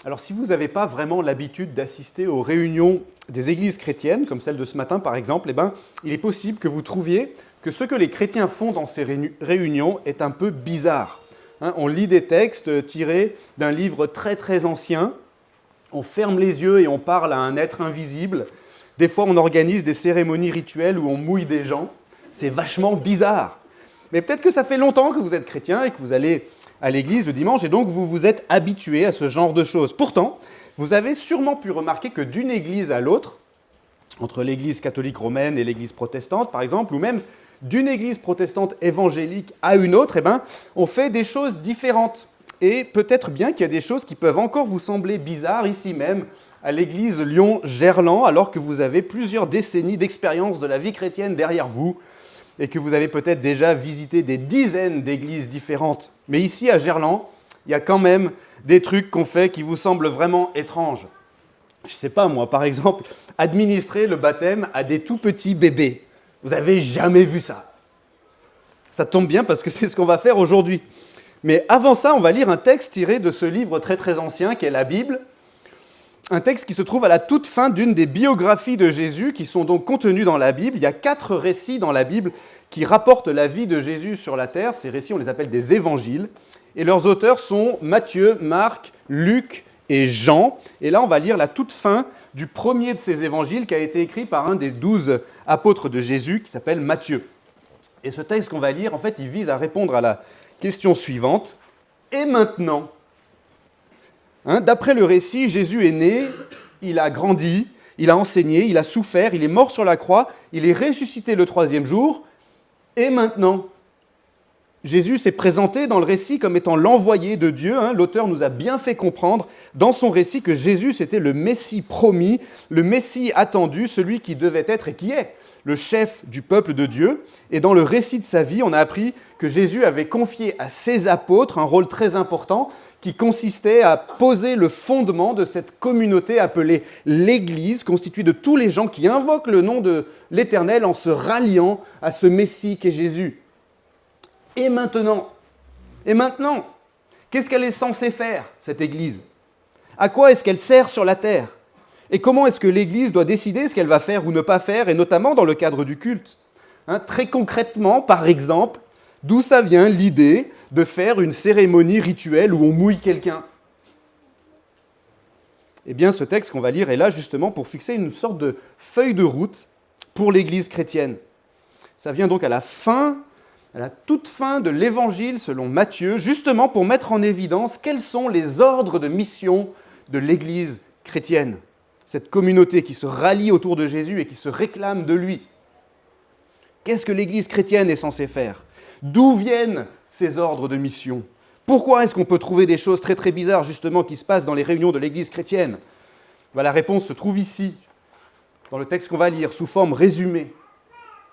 Alors si vous n'avez pas vraiment l'habitude d'assister aux réunions des églises chrétiennes, comme celle de ce matin par exemple, il est possible que vous trouviez que ce que les chrétiens font dans ces réunions est un peu bizarre. On lit des textes tirés d'un livre très très ancien, on ferme les yeux et on parle à un être invisible. Des fois on organise des cérémonies rituelles où on mouille des gens. C'est vachement bizarre. Mais peut-être que ça fait longtemps que vous êtes chrétien et que vous allez à l'église le dimanche et donc vous vous êtes habitué à ce genre de choses. Pourtant, vous avez sûrement pu remarquer que d'une église à l'autre, entre l'église catholique romaine et l'église protestante par exemple, ou même d'une église protestante évangélique à une autre, on fait des choses différentes. Et peut-être bien qu'il y a des choses qui peuvent encore vous sembler bizarres ici même, à l'église Lyon-Gerland, alors que vous avez plusieurs décennies d'expérience de la vie chrétienne derrière vous, et que vous avez peut-être déjà visité des dizaines d'églises différentes. Mais ici, à Gerland, il y a quand même des trucs qu'on fait qui vous semblent vraiment étranges. Je ne sais pas, moi, par exemple, administrer le baptême à des tout petits bébés. Vous n'avez jamais vu ça. Ça tombe bien parce que c'est ce qu'on va faire aujourd'hui. Mais avant ça, on va lire un texte tiré de ce livre très très ancien qu'est la Bible. Un texte qui se trouve à la toute fin d'une des biographies de Jésus qui sont donc contenues dans la Bible. Il y a 4 récits dans la Bible qui rapportent la vie de Jésus sur la terre. Ces récits, on les appelle des évangiles. Et leurs auteurs sont Matthieu, Marc, Luc et Jean. Et là, on va lire la toute fin du premier de ces évangiles qui a été écrit par un des 12 apôtres de Jésus qui s'appelle Matthieu. Et ce texte qu'on va lire, en fait, il vise à répondre à la question suivante. Et maintenant ? D'après le récit, Jésus est né, il a grandi, il a enseigné, il a souffert, il est mort sur la croix, il est ressuscité le 3e jour. Et maintenant ? Jésus s'est présenté dans le récit comme étant l'envoyé de Dieu. L'auteur nous a bien fait comprendre dans son récit que Jésus, c'était le Messie promis, le Messie attendu, celui qui devait être et qui est le chef du peuple de Dieu. Et dans le récit de sa vie, on a appris que Jésus avait confié à ses apôtres un rôle très important qui consistait à poser le fondement de cette communauté appelée l'Église, constituée de tous les gens qui invoquent le nom de l'Éternel en se ralliant à ce Messie qu'est Jésus. Et maintenant, qu'est-ce qu'elle est censée faire, cette Église ? À quoi est-ce qu'elle sert sur la terre ? Et comment est-ce que l'Église doit décider ce qu'elle va faire ou ne pas faire, et notamment dans le cadre du culte ? Très concrètement, par exemple, d'où ça vient l'idée de faire une cérémonie rituelle où on mouille quelqu'un ? Eh bien, ce texte qu'on va lire est là justement pour fixer une sorte de feuille de route pour l'Église chrétienne. Ça vient donc à la toute fin de l'Évangile selon Matthieu, justement pour mettre en évidence quels sont les ordres de mission de l'Église chrétienne. Cette communauté qui se rallie autour de Jésus et qui se réclame de lui. Qu'est-ce que l'Église chrétienne est censée faire ? D'où viennent ces ordres de mission ? Pourquoi est-ce qu'on peut trouver des choses très très bizarres justement qui se passent dans les réunions de l'Église chrétienne ? La réponse se trouve ici, dans le texte qu'on va lire, sous forme résumée,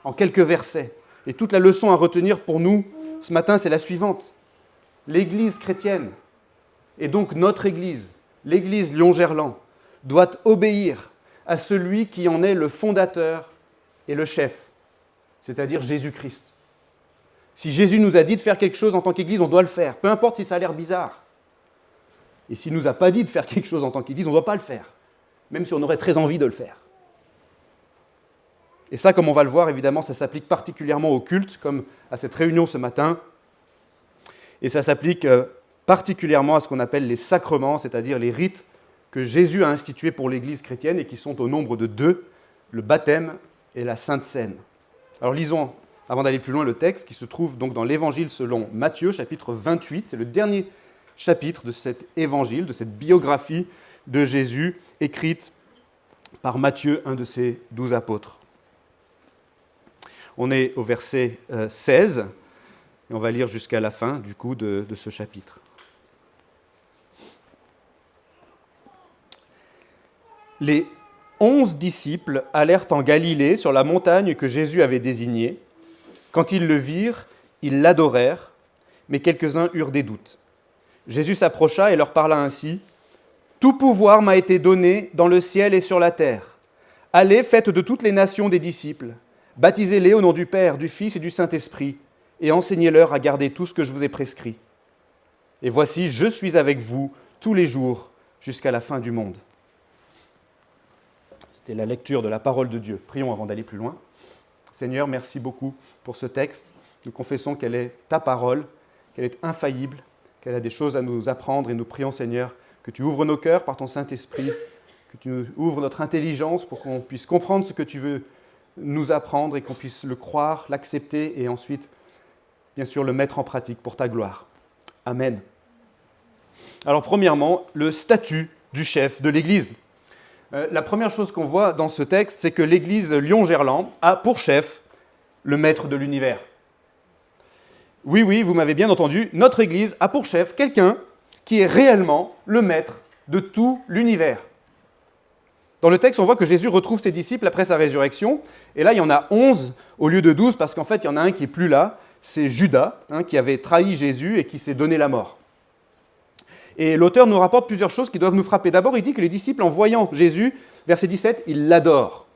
en quelques versets. Et toute la leçon à retenir pour nous ce matin, c'est la suivante. L'Église chrétienne, et donc notre Église, l'Église Lyon-Gerland, doit obéir à celui qui en est le fondateur et le chef, c'est-à-dire Jésus-Christ. Si Jésus nous a dit de faire quelque chose en tant qu'Église, on doit le faire, peu importe si ça a l'air bizarre. Et s'il ne nous a pas dit de faire quelque chose en tant qu'Église, on ne doit pas le faire, même si on aurait très envie de le faire. Et ça, comme on va le voir, évidemment, ça s'applique particulièrement au culte, comme à cette réunion ce matin. Et ça s'applique particulièrement à ce qu'on appelle les sacrements, c'est-à-dire les rites que Jésus a institués pour l'Église chrétienne et qui sont au nombre de 2, le baptême et la Sainte Seine. Alors lisons, avant d'aller plus loin, le texte qui se trouve donc dans l'Évangile selon Matthieu, chapitre 28. C'est le dernier chapitre de cet Évangile, de cette biographie de Jésus, écrite par Matthieu, un de ses 12 apôtres. On est au verset 16, et on va lire jusqu'à la fin, du coup, de ce chapitre. Les 11 disciples allèrent en Galilée, sur la montagne que Jésus avait désignée. Quand ils le virent, ils l'adorèrent, mais quelques-uns eurent des doutes. Jésus s'approcha et leur parla ainsi. « Tout pouvoir m'a été donné dans le ciel et sur la terre. Allez, faites de toutes les nations des disciples. Baptisez-les au nom du Père, du Fils et du Saint-Esprit, et enseignez-leur à garder tout ce que je vous ai prescrit. Et voici, je suis avec vous tous les jours jusqu'à la fin du monde. C'était la lecture de la parole de Dieu. Prions avant d'aller plus loin. Seigneur, merci beaucoup pour ce texte. Nous confessons qu'elle est ta parole, qu'elle est infaillible, qu'elle a des choses à nous apprendre et nous prions, Seigneur, que tu ouvres nos cœurs par ton Saint-Esprit, que tu ouvres notre intelligence pour qu'on puisse comprendre ce que tu veux nous apprendre et qu'on puisse le croire, l'accepter et ensuite, bien sûr, le mettre en pratique pour ta gloire. Amen. Alors, premièrement, le statut du chef de l'Église. La première chose qu'on voit dans ce texte, c'est que l'Église Lyon-Gerland a pour chef le maître de l'univers. Oui, vous m'avez bien entendu, notre Église a pour chef quelqu'un qui est réellement le maître de tout l'univers. Dans le texte, on voit que Jésus retrouve ses disciples après sa résurrection, et là, il y en a 11 au lieu de 12, parce qu'en fait, il y en a un qui n'est plus là, c'est Judas, qui avait trahi Jésus et qui s'est donné la mort. Et l'auteur nous rapporte plusieurs choses qui doivent nous frapper. D'abord, il dit que les disciples, en voyant Jésus, verset 17, ils l'adorent.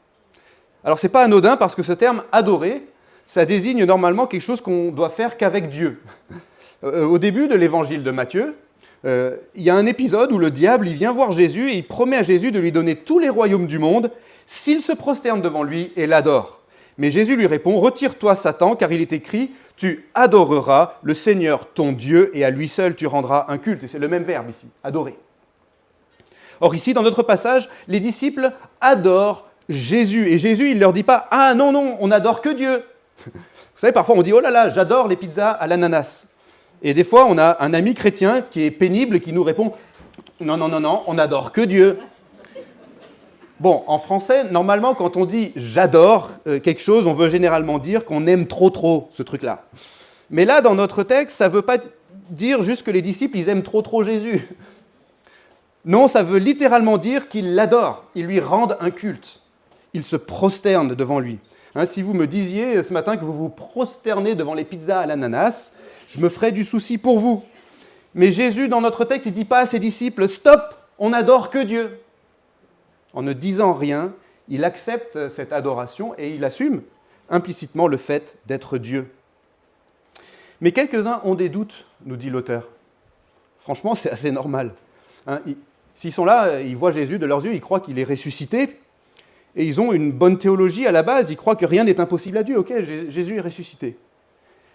Alors, ce n'est pas anodin, parce que ce terme « adorer », ça désigne normalement quelque chose qu'on doit faire qu'avec Dieu. Au début de l'évangile de Matthieu, il y a un épisode où le diable il vient voir Jésus et il promet à Jésus de lui donner tous les royaumes du monde s'il se prosterne devant lui et l'adore. Mais Jésus lui répond « Retire-toi, Satan, car il est écrit « Tu adoreras le Seigneur ton Dieu et à lui seul tu rendras un culte. » Et c'est le même verbe ici, « adorer ». Or ici, dans notre passage, les disciples adorent Jésus. Et Jésus, il ne leur dit pas « Ah non, on n'adore que Dieu ». Vous savez, parfois on dit « Oh là là, j'adore les pizzas à l'ananas ». Et des fois, on a un ami chrétien qui est pénible et qui nous répond « Non, on n'adore que Dieu ». Bon, en français, normalement, quand on dit « j'adore » quelque chose, on veut généralement dire qu'on aime trop ce truc-là. Mais là, dans notre texte, ça ne veut pas dire juste que les disciples, ils aiment trop Jésus. Non, ça veut littéralement dire qu'ils l'adorent, ils lui rendent un culte. Ils se prosternent devant lui. Si vous me disiez ce matin que vous vous prosternez devant les pizzas à l'ananas, je me ferais du souci pour vous. Mais Jésus, dans notre texte, il ne dit pas à ses disciples « Stop, on n'adore que Dieu ». En ne disant rien, il accepte cette adoration et il assume implicitement le fait d'être Dieu. Mais quelques-uns ont des doutes, nous dit l'auteur. Franchement, c'est assez normal. S'ils sont là, ils voient Jésus de leurs yeux, ils croient qu'il est ressuscité, et ils ont une bonne théologie à la base, ils croient que rien n'est impossible à Dieu. Ok, Jésus est ressuscité.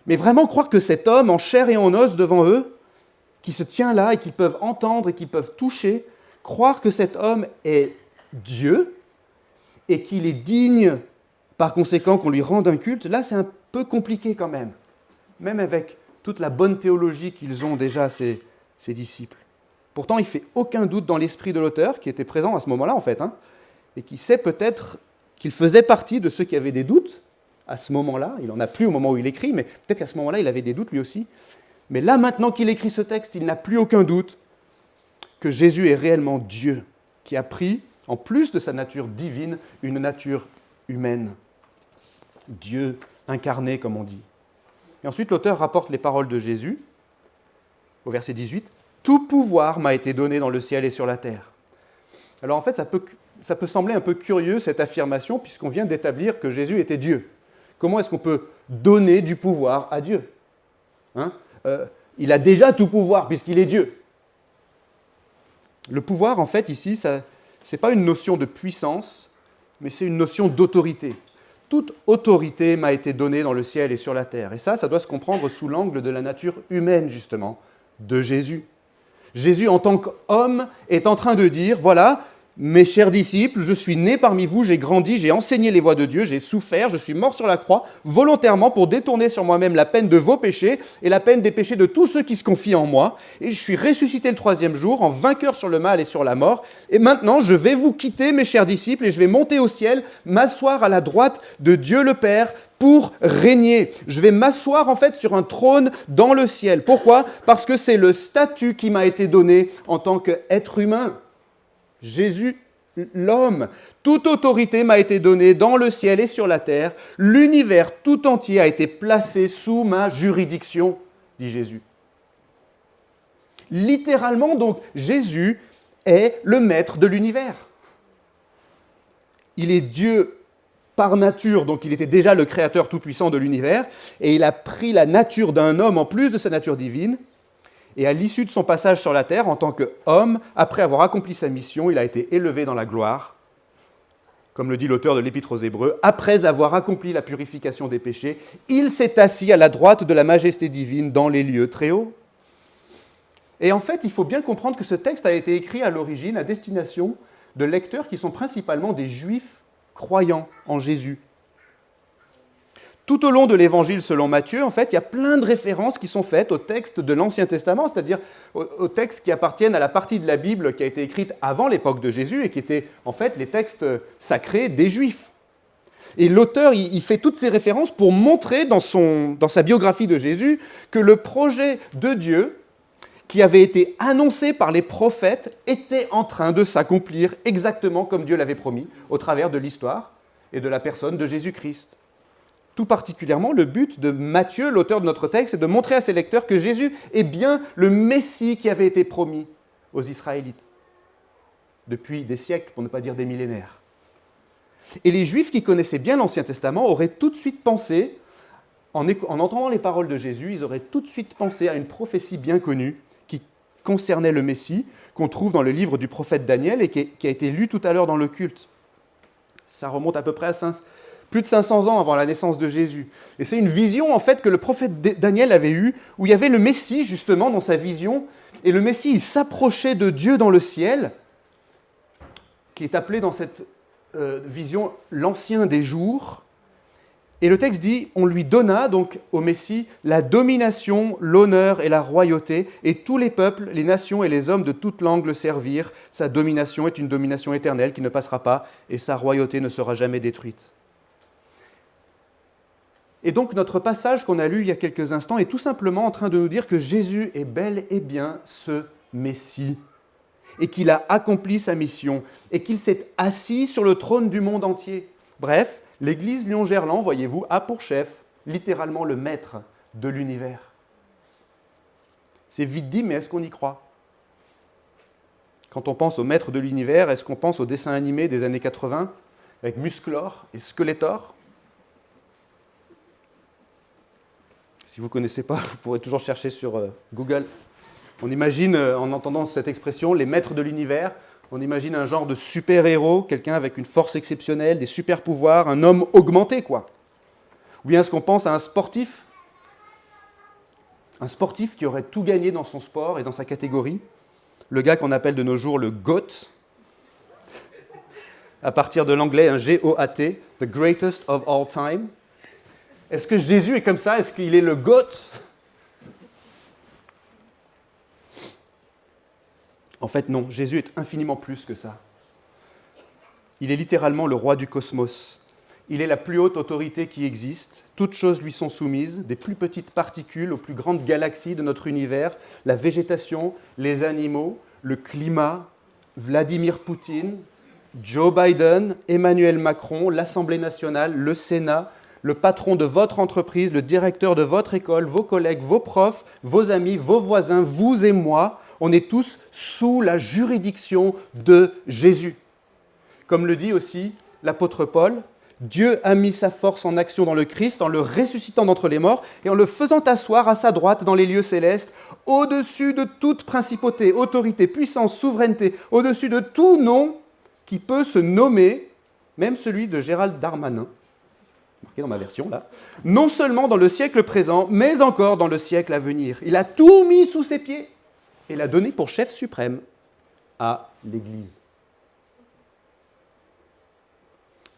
Mais vraiment croire que cet homme, en chair et en os devant eux, qui se tient là et qu'ils peuvent entendre et qu'ils peuvent toucher, croire que cet homme est Dieu et qu'il est digne, par conséquent, qu'on lui rende un culte, là, c'est un peu compliqué quand même. Même avec toute la bonne théologie qu'ils ont déjà, ces disciples. Pourtant, il ne fait aucun doute dans l'esprit de l'auteur, qui était présent à ce moment-là, en fait, et qui sait peut-être qu'il faisait partie de ceux qui avaient des doutes à ce moment-là. Il n'en a plus au moment où il écrit, mais peut-être qu'à ce moment-là, il avait des doutes lui aussi. Mais là, maintenant qu'il écrit ce texte, il n'a plus aucun doute que Jésus est réellement Dieu, qui a pris, en plus de sa nature divine, une nature humaine. Dieu incarné, comme on dit. Et ensuite, l'auteur rapporte les paroles de Jésus, au verset 18. « Tout pouvoir m'a été donné dans le ciel et sur la terre. » Alors en fait, ça peut sembler un peu curieux, cette affirmation, puisqu'on vient d'établir que Jésus était Dieu. Comment est-ce qu'on peut donner du pouvoir à Dieu ? Il a déjà tout pouvoir, puisqu'il est Dieu. Le pouvoir, en fait, ici, ce n'est pas une notion de puissance, mais c'est une notion d'autorité. Toute autorité m'a été donnée dans le ciel et sur la terre. Et ça doit se comprendre sous l'angle de la nature humaine, justement, de Jésus. Jésus, en tant qu'homme, est en train de dire, voilà, mes chers disciples, je suis né parmi vous, j'ai grandi, j'ai enseigné les voies de Dieu, j'ai souffert, je suis mort sur la croix, volontairement pour détourner sur moi-même la peine de vos péchés et la peine des péchés de tous ceux qui se confient en moi. Et je suis ressuscité le 3e jour en vainqueur sur le mal et sur la mort. Et maintenant, je vais vous quitter, mes chers disciples, et je vais monter au ciel, m'asseoir à la droite de Dieu le Père pour régner. Je vais m'asseoir en fait sur un trône dans le ciel. Pourquoi ? Parce que c'est le statut qui m'a été donné en tant qu'être humain. Jésus, l'homme, toute autorité m'a été donnée dans le ciel et sur la terre. L'univers tout entier a été placé sous ma juridiction, dit Jésus. Littéralement, donc, Jésus est le maître de l'univers. Il est Dieu par nature, donc il était déjà le créateur tout-puissant de l'univers, et il a pris la nature d'un homme en plus de sa nature divine, Et à l'issue de son passage sur la terre, en tant qu'homme, après avoir accompli sa mission, il a été élevé dans la gloire, comme le dit l'auteur de l'Épître aux Hébreux, après avoir accompli la purification des péchés, il s'est assis à la droite de la majesté divine dans les lieux très hauts. Et en fait, il faut bien comprendre que ce texte a été écrit à l'origine à destination de lecteurs qui sont principalement des juifs croyants en Jésus. Tout au long de l'évangile selon Matthieu, en fait, il y a plein de références qui sont faites aux textes de l'Ancien Testament, c'est-à-dire aux textes qui appartiennent à la partie de la Bible qui a été écrite avant l'époque de Jésus et qui étaient en fait les textes sacrés des Juifs. Et l'auteur, il fait toutes ces références pour montrer dans sa biographie de Jésus que le projet de Dieu, qui avait été annoncé par les prophètes, était en train de s'accomplir exactement comme Dieu l'avait promis, au travers de l'histoire et de la personne de Jésus-Christ. Tout particulièrement, le but de Matthieu, l'auteur de notre texte, est de montrer à ses lecteurs que Jésus est bien le Messie qui avait été promis aux Israélites depuis des siècles, pour ne pas dire des millénaires. Et les Juifs qui connaissaient bien l'Ancien Testament auraient tout de suite pensé, en entendant les paroles de Jésus, ils auraient tout de suite pensé à une prophétie bien connue qui concernait le Messie, qu'on trouve dans le livre du prophète Daniel et qui a été lu tout à l'heure dans le culte. Ça remonte à peu près à plus de 500 ans avant la naissance de Jésus. Et c'est une vision, en fait, que le prophète Daniel avait eue, où il y avait le Messie, justement, dans sa vision. Et le Messie, il s'approchait de Dieu dans le ciel, qui est appelé dans cette vision l'Ancien des jours. Et le texte dit, on lui donna, donc au Messie, la domination, l'honneur et la royauté, et tous les peuples, les nations et les hommes de toute langue le servirent. Sa domination est une domination éternelle qui ne passera pas, et sa royauté ne sera jamais détruite. Et donc notre passage qu'on a lu il y a quelques instants est tout simplement en train de nous dire que Jésus est bel et bien ce Messie, et qu'il a accompli sa mission, et qu'il s'est assis sur le trône du monde entier. Bref, l'Église Lyon-Gerland, voyez-vous, a pour chef littéralement le maître de l'univers. C'est vite dit, mais est-ce qu'on y croit ? Quand on pense au maître de l'univers, est-ce qu'on pense aux dessins animés des années 80 avec Musclor et Skeletor ? Si vous ne connaissez pas, vous pourrez toujours chercher sur Google. On imagine, en entendant cette expression, les maîtres de l'univers, on imagine un genre de super-héros, quelqu'un avec une force exceptionnelle, des super-pouvoirs, un homme augmenté, quoi. Ou bien est-ce qu'on pense à un sportif qui aurait tout gagné dans son sport et dans sa catégorie, le gars qu'on appelle de nos jours le GOAT, à partir de l'anglais un G-O-A-T, the greatest of all time. Est-ce que Jésus est comme ça ? Est-ce qu'il est le GOAT ? En fait, non, Jésus est infiniment plus que ça. Il est littéralement le roi du cosmos. Il est la plus haute autorité qui existe. Toutes choses lui sont soumises, des plus petites particules aux plus grandes galaxies de notre univers, la végétation, les animaux, le climat, Vladimir Poutine, Joe Biden, Emmanuel Macron, l'Assemblée nationale, le Sénat, le patron de votre entreprise, le directeur de votre école, vos collègues, vos profs, vos amis, vos voisins, vous et moi, on est tous sous la juridiction de Jésus. Comme le dit aussi l'apôtre Paul, Dieu a mis sa force en action dans le Christ en le ressuscitant d'entre les morts et en le faisant asseoir à sa droite dans les lieux célestes, au-dessus de toute principauté, autorité, puissance, souveraineté, au-dessus de tout nom qui peut se nommer, même celui de Gérald Darmanin, marqué dans ma version là, non seulement dans le siècle présent, mais encore dans le siècle à venir. Il a tout mis sous ses pieds et l'a donné pour chef suprême à l'Église.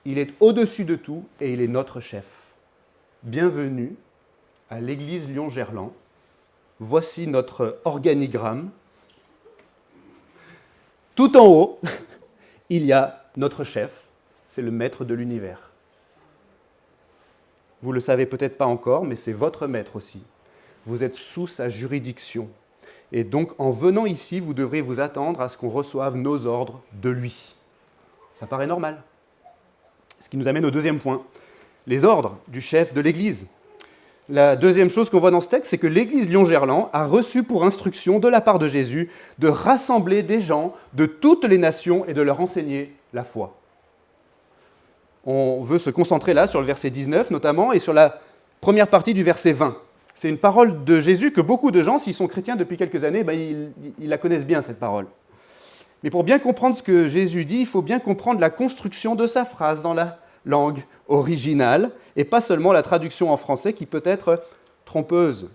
Il est au-dessus de tout et il est notre chef. Bienvenue à l'Église Lyon-Gerland. Voici notre organigramme. Tout en haut, il y a notre chef, c'est le maître de l'univers. Vous ne le savez peut-être pas encore, mais c'est votre maître aussi. Vous êtes sous sa juridiction. Et donc, en venant ici, vous devrez vous attendre à ce qu'on reçoive nos ordres de lui. Ça paraît normal. Ce qui nous amène au deuxième point, les ordres du chef de l'Église. La deuxième chose qu'on voit dans ce texte, c'est que l'Église Lyon-Gerland a reçu pour instruction de la part de Jésus de rassembler des gens de toutes les nations et de leur enseigner la foi. On veut se concentrer là sur le verset 19 notamment et sur la première partie du verset 20. C'est une parole de Jésus que beaucoup de gens, s'ils sont chrétiens depuis quelques années, ils la connaissent bien, cette parole. Mais pour bien comprendre ce que Jésus dit, il faut bien comprendre la construction de sa phrase dans la langue originale, et pas seulement la traduction en français qui peut être trompeuse.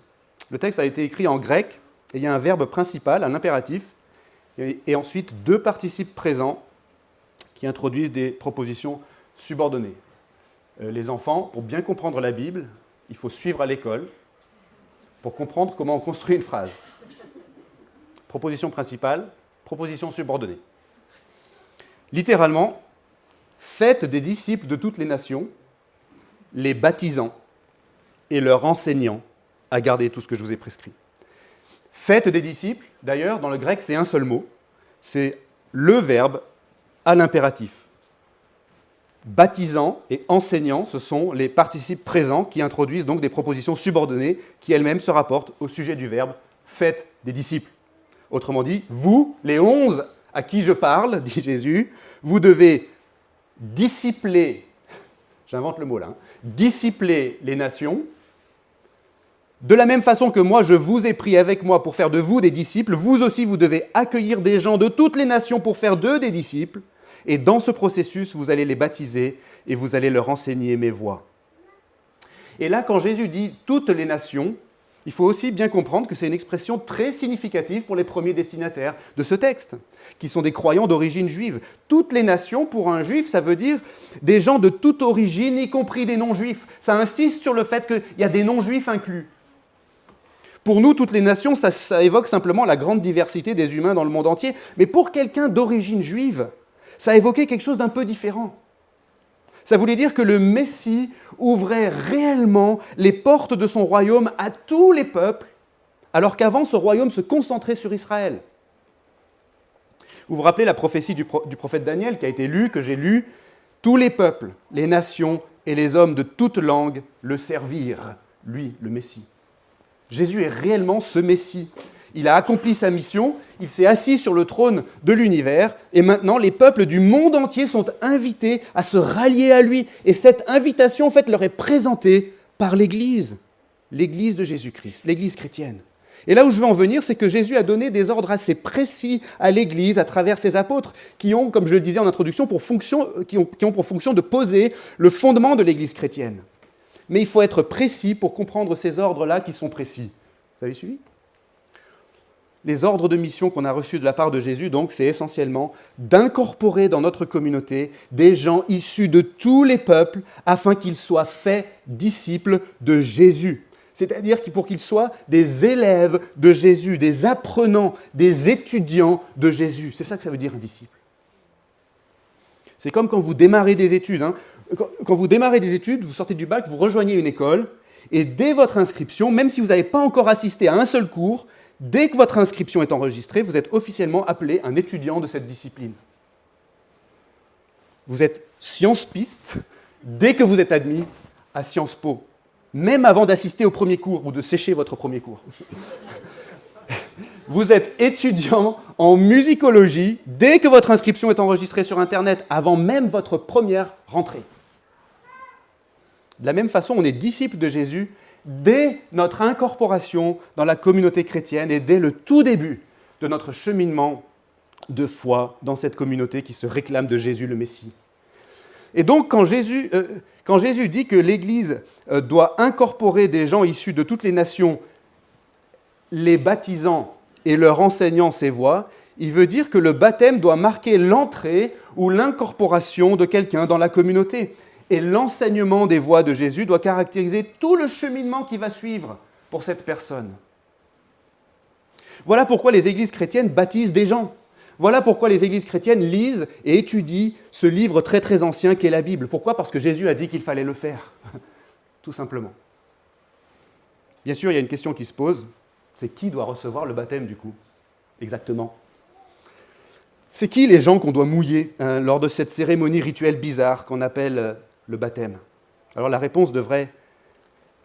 Le texte a été écrit en grec, et il y a un verbe principal, un impératif, et ensuite 2 participes présents qui introduisent des propositions subordonnées. Les enfants, pour bien comprendre la Bible, il faut suivre à l'école pour comprendre comment on construit une phrase. Proposition principale, proposition subordonnée. Littéralement, faites des disciples de toutes les nations, les baptisant et leur enseignant à garder tout ce que je vous ai prescrit. Faites des disciples, d'ailleurs, dans le grec, c'est un seul mot, c'est le verbe à l'impératif. Baptisant et enseignant, ce sont les participes présents qui introduisent donc des propositions subordonnées qui elles-mêmes se rapportent au sujet du verbe « faites des disciples ». Autrement dit, vous, les 11 à qui je parle, dit Jésus, vous devez discipler, j'invente le mot là, discipler les nations. De la même façon que moi, je vous ai pris avec moi pour faire de vous des disciples, vous aussi, vous devez accueillir des gens de toutes les nations pour faire d'eux des disciples. Et dans ce processus, vous allez les baptiser et vous allez leur enseigner mes voies. Et là, quand Jésus dit « toutes les nations », il faut aussi bien comprendre que c'est une expression très significative pour les premiers destinataires de ce texte, qui sont des croyants d'origine juive. Toutes les nations, pour un juif, ça veut dire des gens de toute origine, y compris des non-juifs. Ça insiste sur le fait qu'il y a des non-juifs inclus. Pour nous, toutes les nations, ça évoque simplement la grande diversité des humains dans le monde entier. Mais pour quelqu'un d'origine juive, ça évoquait quelque chose d'un peu différent. Ça voulait dire que le Messie ouvrait réellement les portes de son royaume à tous les peuples, alors qu'avant, ce royaume se concentrait sur Israël. Vous vous rappelez la prophétie du prophète Daniel qui a été lue, que j'ai lue ? Tous les peuples, les nations et les hommes de toute langue le servirent, lui, le Messie. Jésus est réellement ce Messie. Il a accompli sa mission, il s'est assis sur le trône de l'univers, et maintenant les peuples du monde entier sont invités à se rallier à lui. Et cette invitation, en fait, leur est présentée par l'Église de Jésus-Christ, l'Église chrétienne. Et là où je veux en venir, c'est que Jésus a donné des ordres assez précis à l'Église à travers ses apôtres, qui ont, comme je le disais en introduction, qui ont pour fonction de poser le fondement de l'Église chrétienne. Mais il faut être précis pour comprendre ces ordres-là qui sont précis. Vous avez suivi ? Les ordres de mission qu'on a reçus de la part de Jésus, donc, c'est essentiellement d'incorporer dans notre communauté des gens issus de tous les peuples afin qu'ils soient faits disciples de Jésus. C'est-à-dire pour qu'ils soient des élèves de Jésus, des apprenants, des étudiants de Jésus. C'est ça que ça veut dire un disciple. C'est comme quand vous démarrez des études. Quand vous démarrez des études, vous sortez du bac, vous rejoignez une école, et dès votre inscription, même si vous n'avez pas encore assisté à un seul cours, dès que votre inscription est enregistrée, vous êtes officiellement appelé un étudiant de cette discipline. Vous êtes Sciences Piste dès que vous êtes admis à Sciences Po, même avant d'assister au premier cours ou de sécher votre premier cours. Vous êtes étudiant en musicologie dès que votre inscription est enregistrée sur Internet, avant même votre première rentrée. De la même façon, on est disciple de Jésus dès notre incorporation dans la communauté chrétienne et dès le tout début de notre cheminement de foi dans cette communauté qui se réclame de Jésus le Messie. Et donc, quand Jésus dit que l'Église doit incorporer des gens issus de toutes les nations, les baptisant et leur enseignant ses voies, il veut dire que le baptême doit marquer l'entrée ou l'incorporation de quelqu'un dans la communauté. Et l'enseignement des voies de Jésus doit caractériser tout le cheminement qui va suivre pour cette personne. Voilà pourquoi les églises chrétiennes baptisent des gens. Voilà pourquoi les églises chrétiennes lisent et étudient ce livre très très ancien qu'est la Bible. Pourquoi ? Parce que Jésus a dit qu'il fallait le faire, tout simplement. Bien sûr, il y a une question qui se pose, c'est qui doit recevoir le baptême du coup ? Exactement. C'est qui les gens qu'on doit mouiller lors de cette cérémonie rituelle bizarre qu'on appelle le baptême ? Alors la réponse devrait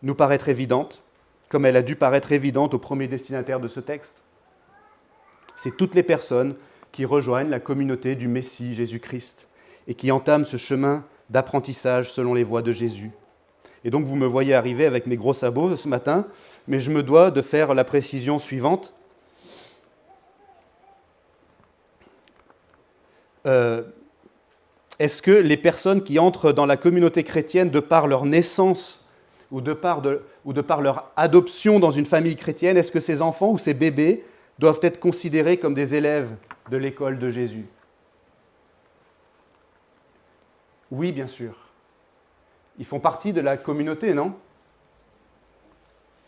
nous paraître évidente, comme elle a dû paraître évidente aux premiers destinataires de ce texte. C'est toutes les personnes qui rejoignent la communauté du Messie Jésus-Christ et qui entament ce chemin d'apprentissage selon les voies de Jésus. Et donc vous me voyez arriver avec mes gros sabots ce matin, mais je me dois de faire la précision suivante. Est-ce que les personnes qui entrent dans la communauté chrétienne de par leur naissance ou de par leur adoption dans une famille chrétienne, est-ce que ces enfants ou ces bébés doivent être considérés comme des élèves de l'école de Jésus? Oui, bien sûr. Ils font partie de la communauté, non?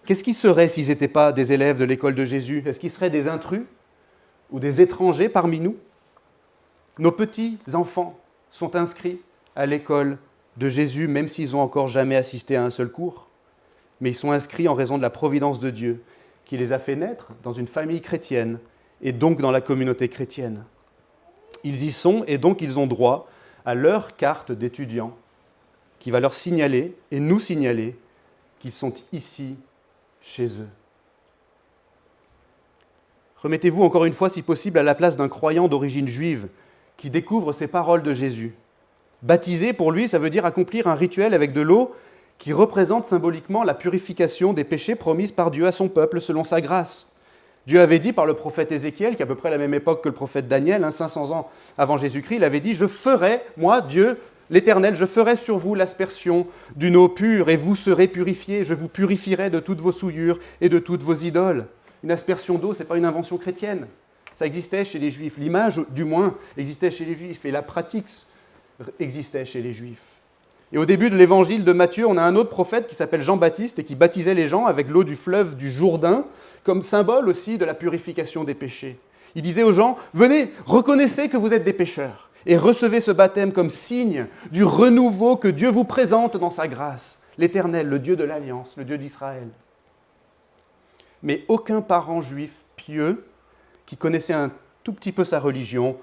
Qu'est-ce qu'ils seraient s'ils n'étaient pas des élèves de l'école de Jésus? Est-ce qu'ils seraient des intrus ou des étrangers parmi nous? Nos petits-enfants sont inscrits à l'école de Jésus, même s'ils n'ont encore jamais assisté à un seul cours. Mais ils sont inscrits en raison de la providence de Dieu, qui les a fait naître dans une famille chrétienne et donc dans la communauté chrétienne. Ils y sont et donc ils ont droit à leur carte d'étudiant qui va leur signaler et nous signaler qu'ils sont ici, chez eux. Remettez-vous encore une fois, si possible, à la place d'un croyant d'origine juive qui découvre ces paroles de Jésus. Baptiser, pour lui, ça veut dire accomplir un rituel avec de l'eau qui représente symboliquement la purification des péchés promise par Dieu à son peuple selon sa grâce. Dieu avait dit par le prophète Ézéchiel, qui est à peu près à la même époque que le prophète Daniel, 500 ans avant Jésus-Christ, il avait dit « Je ferai, moi, Dieu, l'Éternel, je ferai sur vous l'aspersion d'une eau pure et vous serez purifiés. Je vous purifierai de toutes vos souillures et de toutes vos idoles. » Une aspersion d'eau, ce n'est pas une invention chrétienne. Ça existait chez les Juifs. L'image, du moins, existait chez les Juifs et la pratique existait chez les Juifs. Et au début de l'évangile de Matthieu, on a un autre prophète qui s'appelle Jean-Baptiste et qui baptisait les gens avec l'eau du fleuve du Jourdain, comme symbole aussi de la purification des péchés. Il disait aux gens, venez, reconnaissez que vous êtes des pécheurs et recevez ce baptême comme signe du renouveau que Dieu vous présente dans sa grâce, l'Éternel, le Dieu de l'Alliance, le Dieu d'Israël. Mais aucun parent juif pieux qui connaissait un tout petit peu sa religion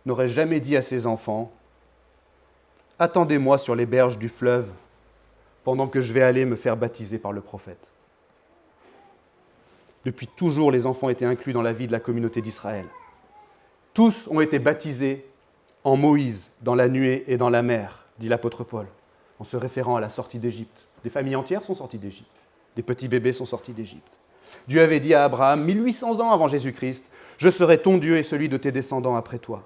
n'aurait jamais dit à ses enfants « Attendez-moi sur les berges du fleuve pendant que je vais aller me faire baptiser par le prophète. » Depuis toujours, les enfants étaient inclus dans la vie de la communauté d'Israël. Tous ont été baptisés en Moïse, dans la nuée et dans la mer, dit l'apôtre Paul, en se référant à la sortie d'Égypte. Des familles entières sont sorties d'Égypte. Des petits bébés sont sortis d'Égypte. Dieu avait dit à Abraham, 1800 ans avant Jésus-Christ, « Je serai ton Dieu et celui de tes descendants après toi. »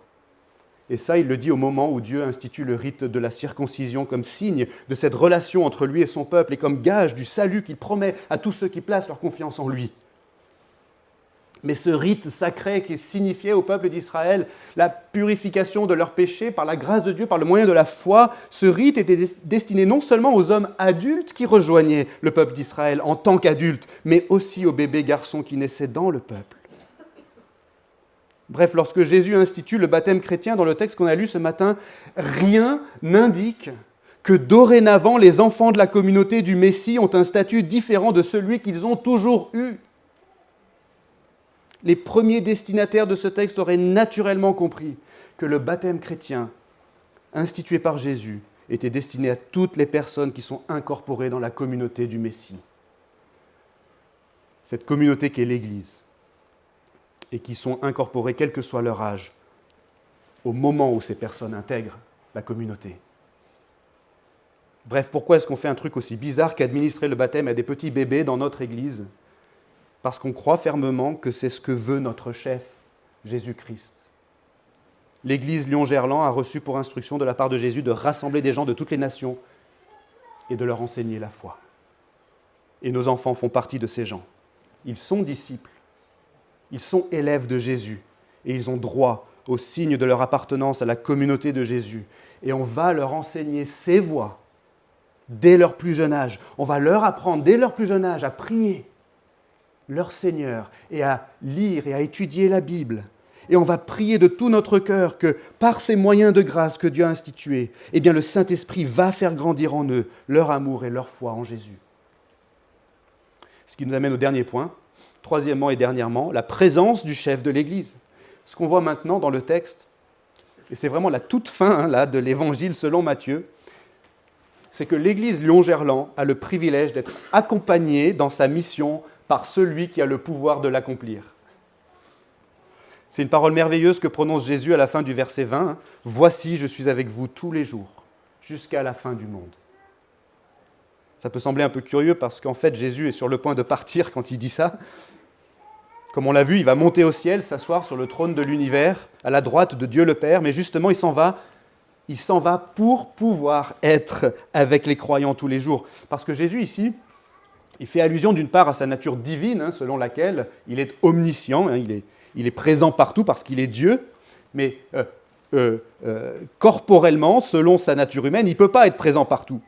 Et ça, il le dit au moment où Dieu institue le rite de la circoncision comme signe de cette relation entre lui et son peuple et comme gage du salut qu'il promet à tous ceux qui placent leur confiance en lui. Mais ce rite sacré qui signifiait au peuple d'Israël la purification de leurs péchés par la grâce de Dieu, par le moyen de la foi, ce rite était destiné non seulement aux hommes adultes qui rejoignaient le peuple d'Israël en tant qu'adultes, mais aussi aux bébés garçons qui naissaient dans le peuple. Bref, lorsque Jésus institue le baptême chrétien dans le texte qu'on a lu ce matin, rien n'indique que dorénavant les enfants de la communauté du Messie ont un statut différent de celui qu'ils ont toujours eu. Les premiers destinataires de ce texte auraient naturellement compris que le baptême chrétien institué par Jésus était destiné à toutes les personnes qui sont incorporées dans la communauté du Messie. Cette communauté qui est l'Église et qui sont incorporées, quel que soit leur âge, au moment où ces personnes intègrent la communauté. Bref, pourquoi est-ce qu'on fait un truc aussi bizarre qu'administrer le baptême à des petits bébés dans notre Église ? Parce qu'on croit fermement que c'est ce que veut notre chef, Jésus-Christ. L'Église Lyon-Gerland a reçu pour instruction de la part de Jésus de rassembler des gens de toutes les nations et de leur enseigner la foi. Et nos enfants font partie de ces gens. Ils sont disciples, ils sont élèves de Jésus et ils ont droit au signe de leur appartenance à la communauté de Jésus. Et on va leur enseigner ses voies dès leur plus jeune âge. On va leur apprendre dès leur plus jeune âge à prier leur Seigneur et à lire et à étudier la Bible. Et on va prier de tout notre cœur que par ces moyens de grâce que Dieu a institués, eh bien le Saint-Esprit va faire grandir en eux leur amour et leur foi en Jésus. Ce qui nous amène au dernier point, troisièmement et dernièrement, la présence du chef de l'Église. Ce qu'on voit maintenant dans le texte, et c'est vraiment la toute fin de l'Évangile selon Matthieu, c'est que l'Église Lyon-Gerland a le privilège d'être accompagnée dans sa mission par celui qui a le pouvoir de l'accomplir. C'est une parole merveilleuse que prononce Jésus à la fin du verset 20. « Voici, je suis avec vous tous les jours, jusqu'à la fin du monde. » Ça peut sembler un peu curieux parce qu'en fait, Jésus est sur le point de partir quand il dit ça. Comme on l'a vu, il va monter au ciel, s'asseoir sur le trône de l'univers, à la droite de Dieu le Père, mais justement, il s'en va pour pouvoir être avec les croyants tous les jours. Parce que Jésus, ici, il fait allusion d'une part à sa nature divine, selon laquelle il est omniscient, il est présent partout parce qu'il est Dieu, mais corporellement, selon sa nature humaine, il ne peut pas être présent partout.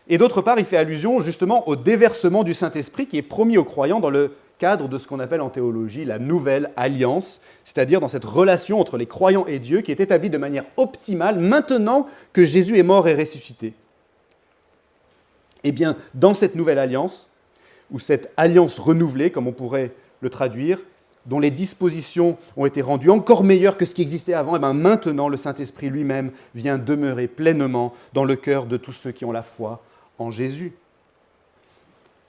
Et d'autre part, il fait allusion justement au déversement du Saint-Esprit qui est promis aux croyants dans le cadre de ce qu'on appelle en théologie la nouvelle alliance, c'est-à-dire dans cette relation entre les croyants et Dieu qui est établie de manière optimale maintenant que Jésus est mort et ressuscité. Eh bien, dans cette nouvelle alliance, ou cette alliance renouvelée, comme on pourrait le traduire, dont les dispositions ont été rendues encore meilleures que ce qui existait avant, et bien maintenant le Saint-Esprit lui-même vient demeurer pleinement dans le cœur de tous ceux qui ont la foi en Jésus.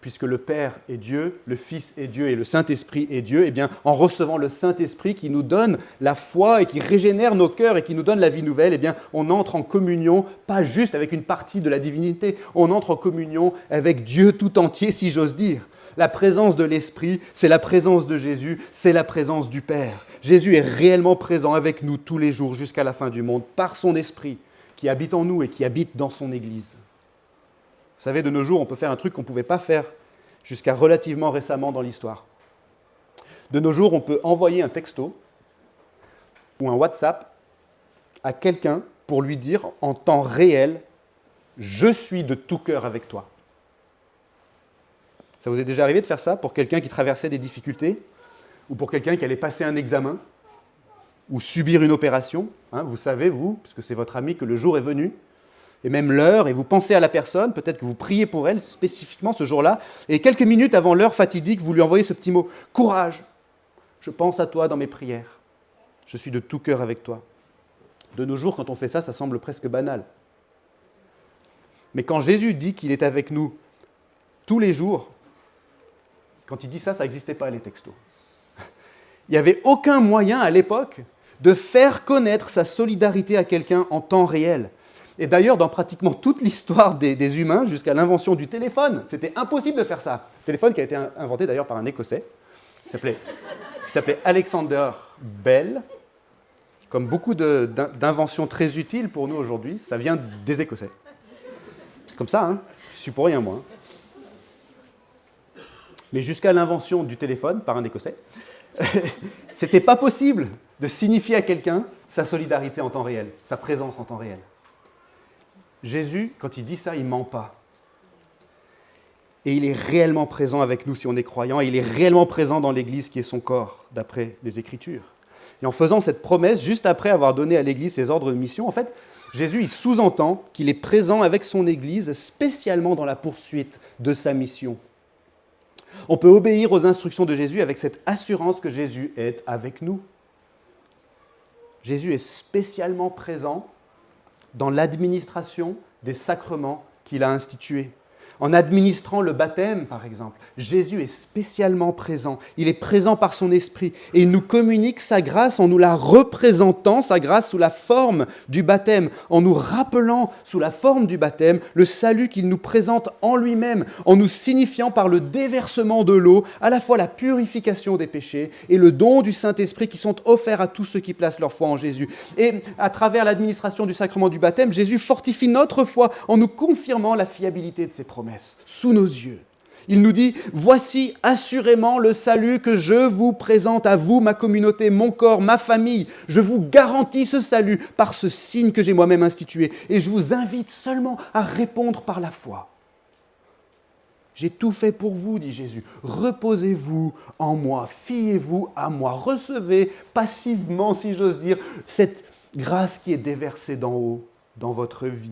Puisque le Père est Dieu, le Fils est Dieu et le Saint-Esprit est Dieu, eh bien, en recevant le Saint-Esprit qui nous donne la foi et qui régénère nos cœurs et qui nous donne la vie nouvelle, eh bien, on entre en communion, pas juste avec une partie de la divinité, on entre en communion avec Dieu tout entier, si j'ose dire. La présence de l'Esprit, c'est la présence de Jésus, c'est la présence du Père. Jésus est réellement présent avec nous tous les jours jusqu'à la fin du monde par son Esprit qui habite en nous et qui habite dans son Église. Vous savez, de nos jours, on peut faire un truc qu'on ne pouvait pas faire jusqu'à relativement récemment dans l'histoire. De nos jours, on peut envoyer un texto ou un WhatsApp à quelqu'un pour lui dire en temps réel « Je suis de tout cœur avec toi ». Ça vous est déjà arrivé de faire ça pour quelqu'un qui traversait des difficultés ou pour quelqu'un qui allait passer un examen ou subir une opération, vous savez, vous, puisque c'est votre ami, que le jour est venu, et même l'heure, et vous pensez à la personne, peut-être que vous priez pour elle spécifiquement ce jour-là, et quelques minutes avant l'heure fatidique, vous lui envoyez ce petit mot « Courage, je pense à toi dans mes prières, je suis de tout cœur avec toi ». De nos jours, quand on fait ça, ça semble presque banal. Mais quand Jésus dit qu'il est avec nous tous les jours, quand il dit ça, ça n'existait pas les textos. Il n'y avait aucun moyen à l'époque de faire connaître sa solidarité à quelqu'un en temps réel. Et d'ailleurs, dans pratiquement toute l'histoire des humains, jusqu'à l'invention du téléphone, c'était impossible de faire ça. Le téléphone qui a été inventé d'ailleurs par un Écossais, qui s'appelait Alexander Bell. Comme beaucoup d'inventions très utiles pour nous aujourd'hui, ça vient des Écossais. C'est comme ça, je suis pour rien moi. Mais jusqu'à l'invention du téléphone par un Écossais, c'était pas possible de signifier à quelqu'un sa solidarité en temps réel, sa présence en temps réel. Jésus, quand il dit ça, il ne ment pas. Et il est réellement présent avec nous si on est croyant, et il est réellement présent dans l'Église qui est son corps, d'après les Écritures. Et en faisant cette promesse, juste après avoir donné à l'Église ses ordres de mission, en fait, Jésus il sous-entend qu'il est présent avec son Église spécialement dans la poursuite de sa mission. On peut obéir aux instructions de Jésus avec cette assurance que Jésus est avec nous. Jésus est spécialement présent dans l'administration des sacrements qu'il a institués. En administrant le baptême, par exemple, Jésus est spécialement présent. Il est présent par son esprit et il nous communique sa grâce en nous la représentant, sa grâce sous la forme du baptême, en nous rappelant sous la forme du baptême le salut qu'il nous présente en lui-même, en nous signifiant par le déversement de l'eau à la fois la purification des péchés et le don du Saint-Esprit qui sont offerts à tous ceux qui placent leur foi en Jésus. Et à travers l'administration du sacrement du baptême, Jésus fortifie notre foi en nous confirmant la fiabilité de ses promesses sous nos yeux. Il nous dit « Voici assurément le salut que je vous présente à vous, ma communauté, mon corps, ma famille. Je vous garantis ce salut par ce signe que j'ai moi-même institué et je vous invite seulement à répondre par la foi. » J'ai tout fait pour vous, dit Jésus. Reposez-vous en moi, fiez-vous à moi, recevez passivement, si j'ose dire, cette grâce qui est déversée d'en haut dans votre vie.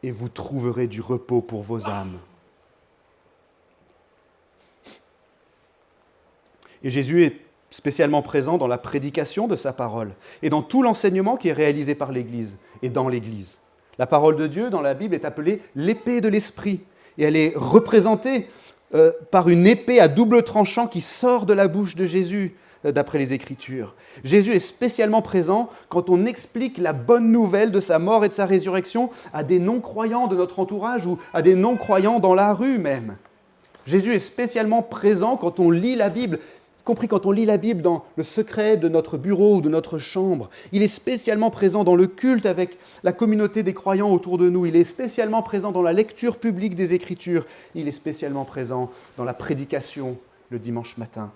Et vous trouverez du repos pour vos âmes. Et Jésus est spécialement présent dans la prédication de sa parole et dans tout l'enseignement qui est réalisé par l'Église et dans l'Église. La parole de Dieu dans la Bible est appelée l'épée de l'Esprit et elle est représentée par une épée à double tranchant qui sort de la bouche de Jésus d'après les Écritures. Jésus est spécialement présent quand on explique la bonne nouvelle de sa mort et de sa résurrection à des non-croyants de notre entourage ou à des non-croyants dans la rue même. Jésus est spécialement présent quand on lit la Bible, y compris quand on lit la Bible dans le secret de notre bureau ou de notre chambre. Il est spécialement présent dans le culte avec la communauté des croyants autour de nous. Il est spécialement présent dans la lecture publique des Écritures. Il est spécialement présent dans la prédication le dimanche matin.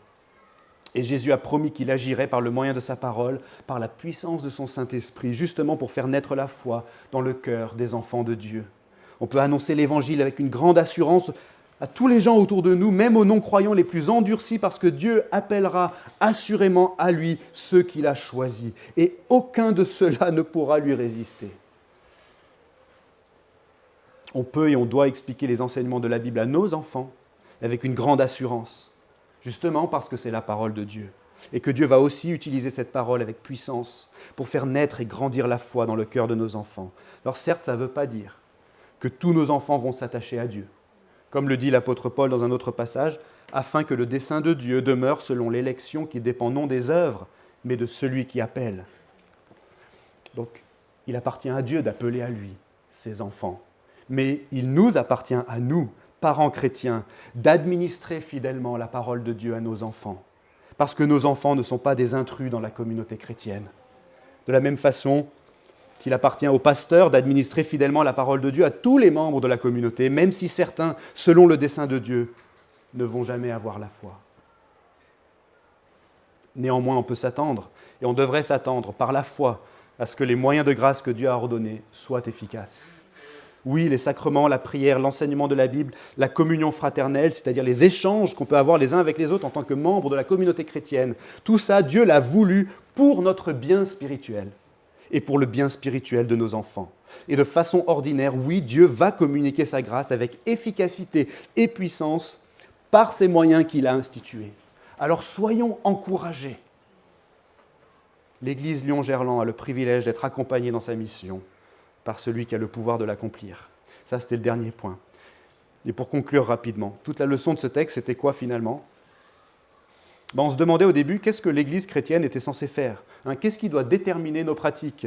Et Jésus a promis qu'il agirait par le moyen de sa parole, par la puissance de son Saint-Esprit, justement pour faire naître la foi dans le cœur des enfants de Dieu. On peut annoncer l'Évangile avec une grande assurance à tous les gens autour de nous, même aux non-croyants les plus endurcis, parce que Dieu appellera assurément à lui ceux qu'il a choisis. Et aucun de ceux-là ne pourra lui résister. On peut et on doit expliquer les enseignements de la Bible à nos enfants avec une grande assurance, justement parce que c'est la parole de Dieu. Et que Dieu va aussi utiliser cette parole avec puissance pour faire naître et grandir la foi dans le cœur de nos enfants. Alors certes, ça ne veut pas dire que tous nos enfants vont s'attacher à Dieu. Comme le dit l'apôtre Paul dans un autre passage, afin que le dessein de Dieu demeure selon l'élection qui dépend non des œuvres, mais de celui qui appelle. Donc, il appartient à Dieu d'appeler à lui ses enfants. Mais il nous appartient à nous, parents chrétiens, d'administrer fidèlement la parole de Dieu à nos enfants. Parce que nos enfants ne sont pas des intrus dans la communauté chrétienne. De la même façon qu'il appartient aux pasteurs d'administrer fidèlement la parole de Dieu à tous les membres de la communauté, même si certains, selon le dessein de Dieu, ne vont jamais avoir la foi. Néanmoins, on peut s'attendre, et on devrait s'attendre par la foi, à ce que les moyens de grâce que Dieu a ordonnés soient efficaces. Oui, les sacrements, la prière, l'enseignement de la Bible, la communion fraternelle, c'est-à-dire les échanges qu'on peut avoir les uns avec les autres en tant que membres de la communauté chrétienne, tout ça, Dieu l'a voulu pour notre bien spirituel et pour le bien spirituel de nos enfants. Et de façon ordinaire, oui, Dieu va communiquer sa grâce avec efficacité et puissance par ces moyens qu'il a institués. Alors soyons encouragés. L'Église Lyon-Gerland a le privilège d'être accompagnée dans sa mission par celui qui a le pouvoir de l'accomplir. Ça, c'était le dernier point. Et pour conclure rapidement, toute la leçon de ce texte, c'était quoi finalement ? On se demandait au début, qu'est-ce que l'Église chrétienne était censée faire ? Qu'est-ce qui doit déterminer nos pratiques ?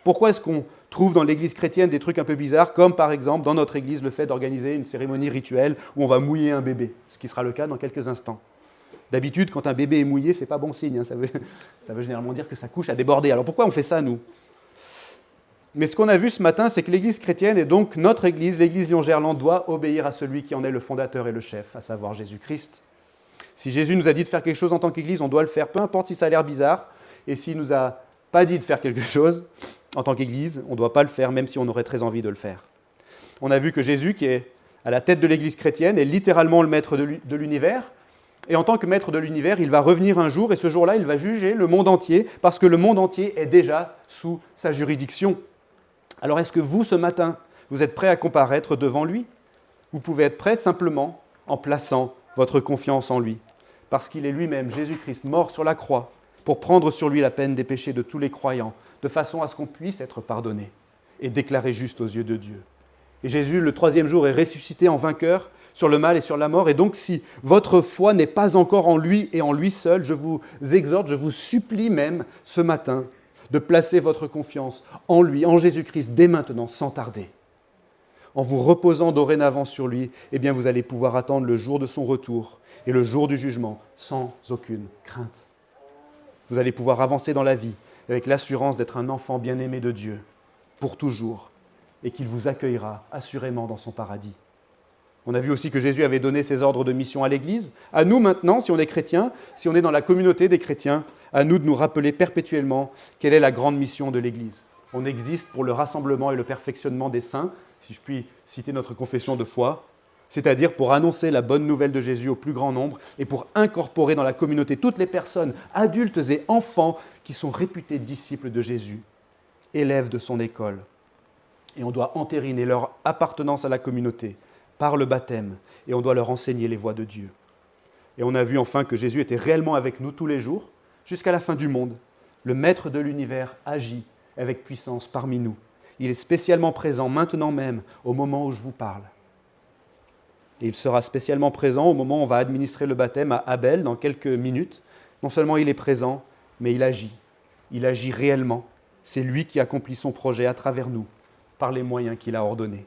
Pourquoi est-ce qu'on trouve dans l'Église chrétienne des trucs un peu bizarres, comme par exemple dans notre Église le fait d'organiser une cérémonie rituelle où on va mouiller un bébé, ce qui sera le cas dans quelques instants. D'habitude, quand un bébé est mouillé, c'est pas bon signe, ça veut généralement dire que sa couche a débordé. Alors pourquoi on fait ça, nous ? Mais ce qu'on a vu ce matin, c'est que l'Église chrétienne, et donc notre Église, l'Église Lyon-Gerland, doit obéir à celui qui en est le fondateur et le chef, à savoir Jésus-Christ. Si Jésus nous a dit de faire quelque chose en tant qu'Église, on doit le faire, peu importe si ça a l'air bizarre. Et s'il ne nous a pas dit de faire quelque chose en tant qu'Église, on ne doit pas le faire, même si on aurait très envie de le faire. On a vu que Jésus, qui est à la tête de l'Église chrétienne, est littéralement le maître de l'univers. Et en tant que maître de l'univers, il va revenir un jour, et ce jour-là, il va juger le monde entier, parce que le monde entier est déjà sous sa juridiction. Alors est-ce que vous, ce matin, vous êtes prêts à comparaître devant lui ? Vous pouvez être prêts simplement en plaçant votre confiance en lui, parce qu'il est lui-même, Jésus-Christ, mort sur la croix, pour prendre sur lui la peine des péchés de tous les croyants, de façon à ce qu'on puisse être pardonné et déclaré juste aux yeux de Dieu. Et Jésus, le troisième jour, est ressuscité en vainqueur sur le mal et sur la mort. Et donc, si votre foi n'est pas encore en lui et en lui seul, je vous exhorte, je vous supplie même ce matin de placer votre confiance en lui, en Jésus-Christ, dès maintenant, sans tarder. En vous reposant dorénavant sur lui, eh bien, vous allez pouvoir attendre le jour de son retour et le jour du jugement sans aucune crainte. Vous allez pouvoir avancer dans la vie avec l'assurance d'être un enfant bien-aimé de Dieu pour toujours et qu'il vous accueillera assurément dans son paradis. On a vu aussi que Jésus avait donné ses ordres de mission à l'Église. À nous maintenant, si on est chrétien, si on est dans la communauté des chrétiens, à nous de nous rappeler perpétuellement quelle est la grande mission de l'Église. On existe pour le rassemblement et le perfectionnement des saints, si je puis citer notre confession de foi, c'est-à-dire pour annoncer la bonne nouvelle de Jésus au plus grand nombre et pour incorporer dans la communauté toutes les personnes, adultes et enfants, qui sont réputés disciples de Jésus, élèves de son école. Et on doit entériner leur appartenance à la communauté par le baptême, et on doit leur enseigner les voies de Dieu. Et on a vu enfin que Jésus était réellement avec nous tous les jours, jusqu'à la fin du monde. Le Maître de l'univers agit avec puissance parmi nous. Il est spécialement présent maintenant même, au moment où je vous parle. Et il sera spécialement présent au moment où on va administrer le baptême à Abel dans quelques minutes. Non seulement il est présent, mais il agit. Il agit réellement. C'est lui qui accomplit son projet à travers nous, par les moyens qu'il a ordonnés.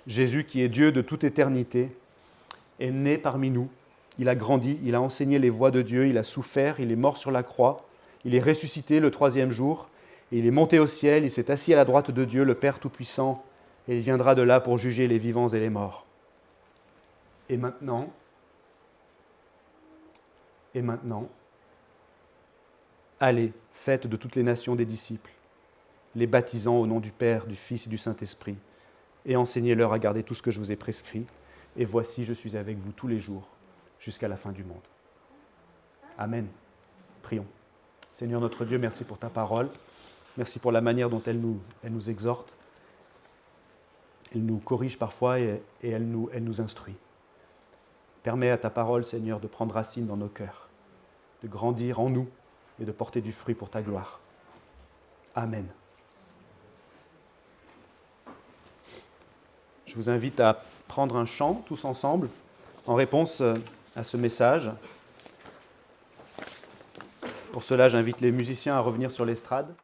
Jésus, qui est Dieu de toute éternité, est né parmi nous. Il a grandi, il a enseigné les voies de Dieu, il a souffert, il est mort sur la croix, il est ressuscité le 3e jour, et il est monté au ciel, il s'est assis à la droite de Dieu, le Père Tout-Puissant, et il viendra de là pour juger les vivants et les morts. Et maintenant, allez, faites de toutes les nations des disciples, les baptisant au nom du Père, du Fils et du Saint-Esprit, et enseignez-leur à garder tout ce que je vous ai prescrit. Et voici, je suis avec vous tous les jours, jusqu'à la fin du monde. Amen. Prions. Seigneur notre Dieu, merci pour ta parole. Merci pour la manière dont elle nous exhorte. Elle nous corrige parfois et elle nous instruit. Permets à ta parole, Seigneur, de prendre racine dans nos cœurs, de grandir en nous et de porter du fruit pour ta gloire. Amen. Je vous invite à prendre un chant tous ensemble en réponse à ce message. Pour cela, j'invite les musiciens à revenir sur l'estrade.